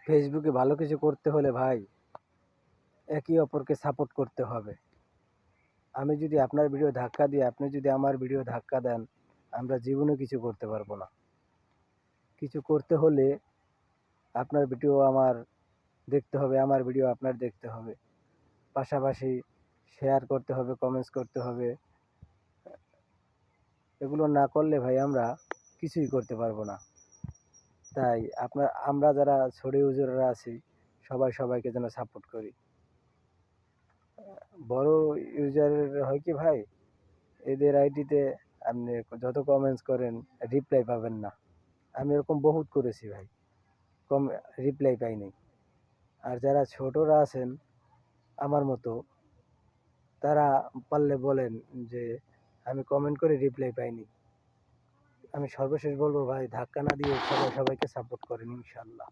ফেসবুকে ভালো কিছু করতে হলে ভাই একে অপরকে সাপোর্ট করতে হবে। আমি যদি আপনার ভিডিও ধাক্কা দিই, আপনি যদি আমার ভিডিও ধাক্কা দেন, আমরা জীবনে কিছু করতে পারবো না। কিছু করতে হলে আপনার ভিডিও আমার দেখতে হবে, আমার ভিডিও আপনার দেখতে হবে, পাশাপাশি শেয়ার করতে হবে, কমেন্টস করতে হবে। এগুলো না করলে ভাই আমরা কিছুই করতে পারবো না। তাই আমরা যারা ছোট ইউজাররা আছি সবাই সবাইকে যেন সাপোর্ট করি। বড় ইউজারের হয় কি ভাই, এদের আইডিতে আপনি যত কমেন্টস করেন রিপ্লাই পাবেন না। আমি এরকম বহুত করেছি ভাই, কম রিপ্লাই পাইনি। আর যারা ছোটরা আছেন আমার মতো, তারা পারলে বলেন যে আমি কমেন্ট করে রিপ্লাই পাইনি। আমি সর্বশেষ বলবো ভাই, ধাক্কা না দিয়ে সবাই সবাইকে সাপোর্ট করেন ইনশাল্লাহ।